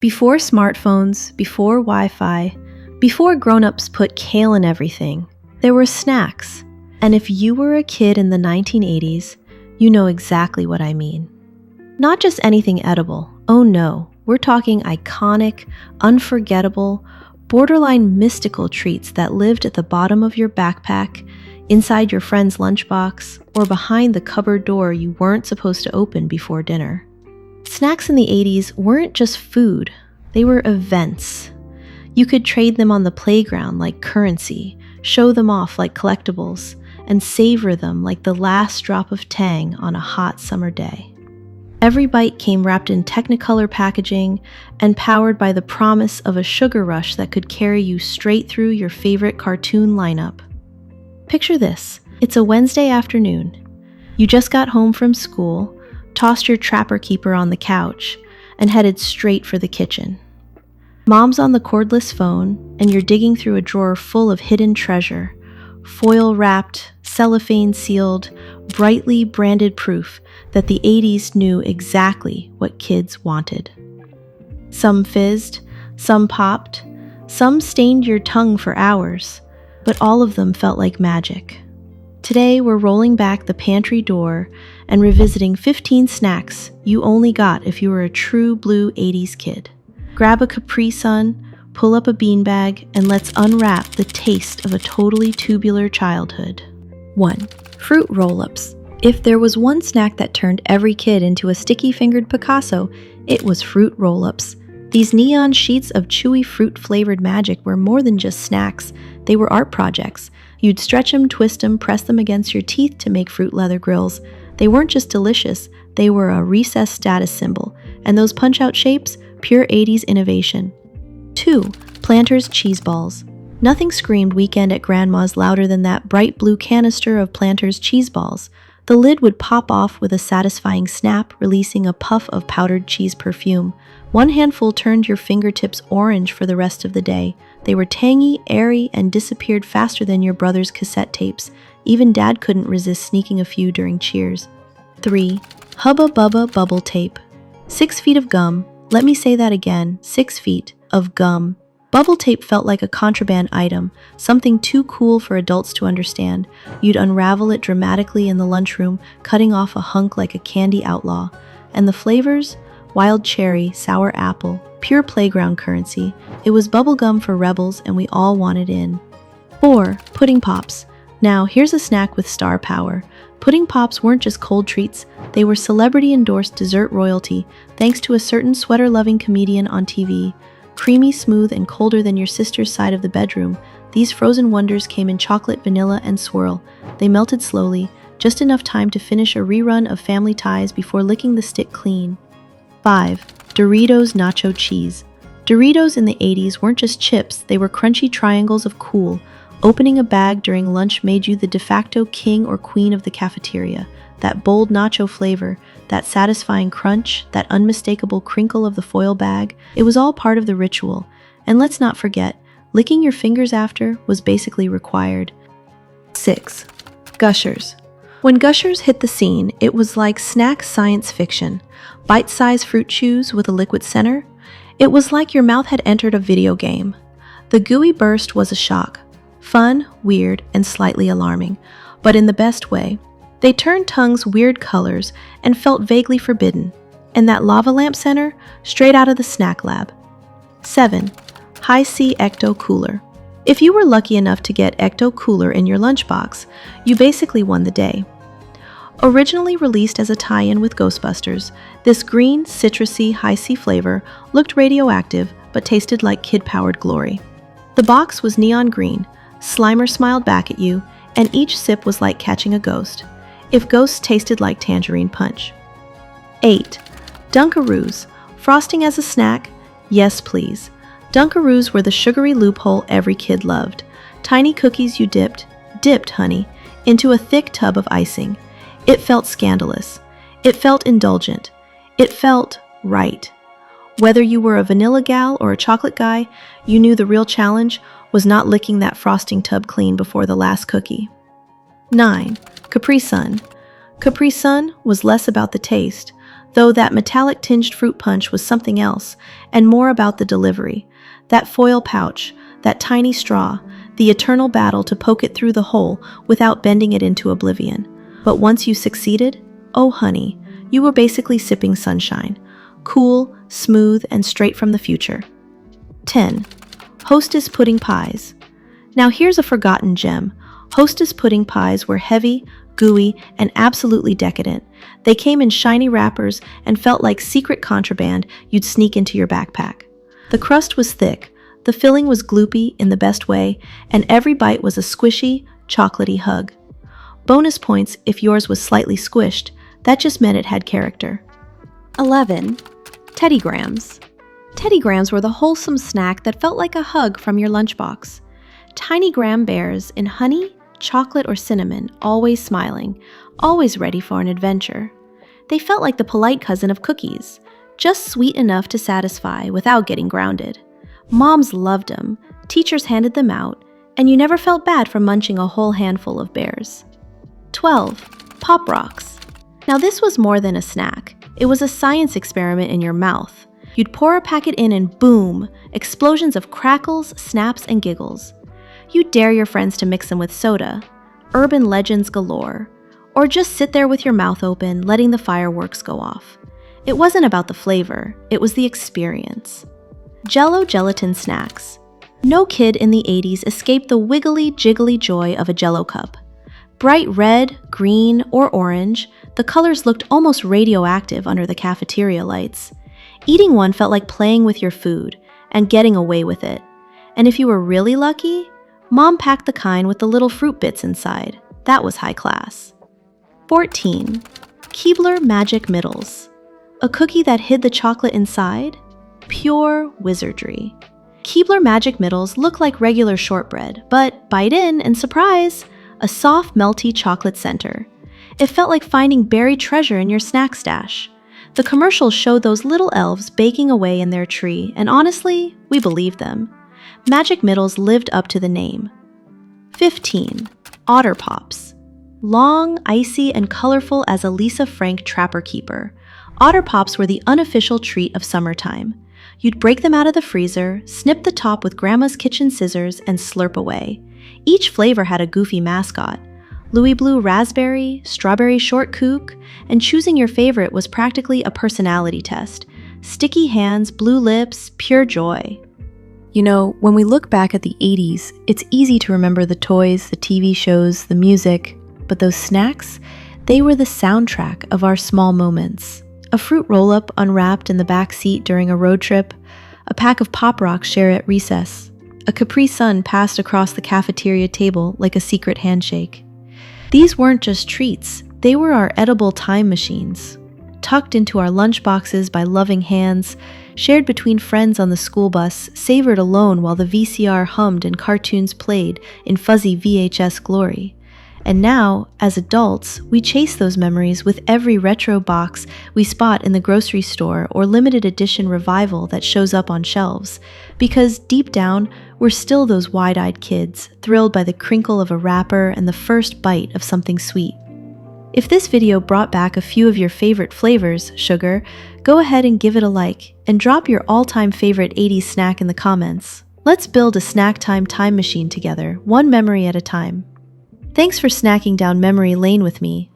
Before smartphones, before Wi-Fi, before grown-ups put kale in everything, there were snacks. And if you were a kid in the 1980s, you know exactly what I mean. Not just anything edible. Oh no, we're talking iconic, unforgettable, borderline mystical treats that lived at the bottom of your backpack, inside your friend's lunchbox, or behind the cupboard door you weren't supposed to open before dinner. Snacks in the 80s weren't just food, they were events. You could trade them on the playground like currency, show them off like collectibles, and savor them like the last drop of tang on a hot summer day. Every bite came wrapped in Technicolor packaging and powered by the promise of a sugar rush that could carry you straight through your favorite cartoon lineup. Picture this, it's a Wednesday afternoon. You just got home from school, tossed your Trapper Keeper on the couch, and headed straight for the kitchen. Mom's on the cordless phone, and you're digging through a drawer full of hidden treasure, foil-wrapped, cellophane-sealed, brightly branded proof that the 80s knew exactly what kids wanted. Some fizzed, some popped, some stained your tongue for hours, but all of them felt like magic. Today, we're rolling back the pantry door and revisiting 15 snacks you only got if you were a true blue 80s kid. Grab a Capri Sun, pull up a beanbag, and let's unwrap the taste of a totally tubular childhood. 1. Fruit roll-ups. If there was one snack that turned every kid into a sticky-fingered Picasso, it was fruit roll-ups. These neon sheets of chewy fruit-flavored magic were more than just snacks. They were art projects. You'd stretch them, twist them, press them against your teeth to make fruit leather grills. They weren't just delicious, they were a recess status symbol. And those punch-out shapes? Pure 80s innovation. 2. Planters cheese balls. Nothing screamed weekend at Grandma's louder than that bright blue canister of Planters cheese balls. The lid would pop off with a satisfying snap, releasing a puff of powdered cheese perfume. One handful turned your fingertips orange for the rest of the day. They were tangy, airy, and disappeared faster than your brother's cassette tapes. Even Dad couldn't resist sneaking a few during cheers. 3. Hubba Bubba Bubble Tape. 6 feet of gum. Let me say that again. 6 feet of gum. Bubble tape felt like a contraband item, something too cool for adults to understand. You'd unravel it dramatically in the lunchroom, cutting off a hunk like a candy outlaw. And the flavors? Wild cherry, sour apple, pure playground currency. It was bubblegum for rebels, and we all wanted in. 4. Pudding Pops. Now, here's a snack with star power. Pudding Pops weren't just cold treats, they were celebrity-endorsed dessert royalty, thanks to a certain sweater-loving comedian on TV. Creamy, smooth, and colder than your sister's side of the bedroom, these frozen wonders came in chocolate, vanilla, and swirl. They melted slowly, just enough time to finish a rerun of Family Ties before licking the stick clean. 5. Doritos Nacho Cheese. Doritos in the 80s weren't just chips, they were crunchy triangles of cool. Opening a bag during lunch made you the de facto king or queen of the cafeteria. That bold nacho flavor, that satisfying crunch, that unmistakable crinkle of the foil bag, it was all part of the ritual. And let's not forget, licking your fingers after was basically required. 6. Gushers. When Gushers hit the scene, it was like snack science fiction. Bite-sized fruit chews with a liquid center. It was like your mouth had entered a video game. The gooey burst was a shock. Fun, weird, and slightly alarming, but in the best way. They turned tongues weird colors and felt vaguely forbidden. And that lava lamp center, straight out of the snack lab. 7. High-C Ecto Cooler. If you were lucky enough to get Ecto Cooler in your lunchbox, you basically won the day. Originally released as a tie-in with Ghostbusters, this green, citrusy, High-C flavor looked radioactive but tasted like kid-powered glory. The box was neon green, Slimer smiled back at you, and each sip was like catching a ghost. If ghosts tasted like tangerine punch. 8. Dunkaroos. Frosting as a snack? Yes, please. Dunkaroos were the sugary loophole every kid loved. Tiny cookies you dipped, honey, into a thick tub of icing. It felt scandalous. It felt indulgent. It felt right. Whether you were a vanilla gal or a chocolate guy, you knew the real challenge was not licking that frosting tub clean before the last cookie. 9. Capri Sun. Capri Sun was less about the taste. though that metallic tinged fruit punch was something else, and more about the delivery. That foil pouch, that tiny straw, the eternal battle to poke it through the hole without bending it into oblivion. But once you succeeded, oh honey, you were basically sipping sunshine. Cool, smooth, and straight from the future. 10. Hostess pudding pies. Now here's a forgotten gem. Hostess pudding pies were heavy, gooey, and absolutely decadent. They came in shiny wrappers and felt like secret contraband you'd sneak into your backpack. The crust was thick, the filling was gloopy in the best way, and every bite was a squishy, chocolatey hug. Bonus points if yours was slightly squished. That just meant it had character. 11. Teddy Grahams. Teddy Grahams were the wholesome snack that felt like a hug from your lunchbox. Tiny graham bears in honey, chocolate, or cinnamon, always smiling, always ready for an adventure. They felt like the polite cousin of cookies, just sweet enough to satisfy without getting grounded. Moms loved them, teachers handed them out, and you never felt bad for munching a whole handful of bears. 12. Pop Rocks. Now this was more than a snack. It was a science experiment in your mouth. You'd pour a packet in and boom, explosions of crackles, snaps, and giggles. You'd dare your friends to mix them with soda, urban legends galore, or just sit there with your mouth open, letting the fireworks go off. It wasn't about the flavor, it was the experience. Jell-o gelatin snacks. No kid in the 80s escaped the wiggly, jiggly joy of a Jell-o cup. Bright red, green, or orange, the colors looked almost radioactive under the cafeteria lights. Eating one felt like playing with your food and getting away with it. And if you were really lucky, Mom packed the kind with the little fruit bits inside. That was high class. 14. Keebler Magic Middles. A cookie that hid the chocolate inside? Pure wizardry. Keebler Magic Middles look like regular shortbread, but bite in and surprise, a soft, melty chocolate center. It felt like finding buried treasure in your snack stash. The commercials showed those little elves baking away in their tree, and honestly, we believed them. Magic Middles lived up to the name. 15. Otter Pops. Long, icy, and colorful as a Lisa Frank Trapper Keeper, Otter Pops were the unofficial treat of summertime. You'd break them out of the freezer, snip the top with Grandma's kitchen scissors, and slurp away. Each flavor had a goofy mascot. Louis Blue Raspberry, Strawberry Short Kook, and choosing your favorite was practically a personality test. Sticky hands, blue lips, pure joy. You know, when we look back at the 80s, it's easy to remember the toys, the TV shows, the music, but those snacks, they were the soundtrack of our small moments. A fruit roll-up unwrapped in the back seat during a road trip, a pack of Pop Rocks shared at recess, a Capri Sun passed across the cafeteria table like a secret handshake. These weren't just treats, they were our edible time machines, tucked into our lunchboxes by loving hands, shared between friends on the school bus, savored alone while the VCR hummed and cartoons played in fuzzy VHS glory. And now, as adults, we chase those memories with every retro box we spot in the grocery store or limited edition revival that shows up on shelves, because deep down, we're still those wide-eyed kids, thrilled by the crinkle of a wrapper and the first bite of something sweet. If this video brought back a few of your favorite flavors, sugar, go ahead and give it a like, and drop your all-time favorite 80s snack in the comments. Let's build a snack time machine together, one memory at a time. Thanks for snacking down memory lane with me.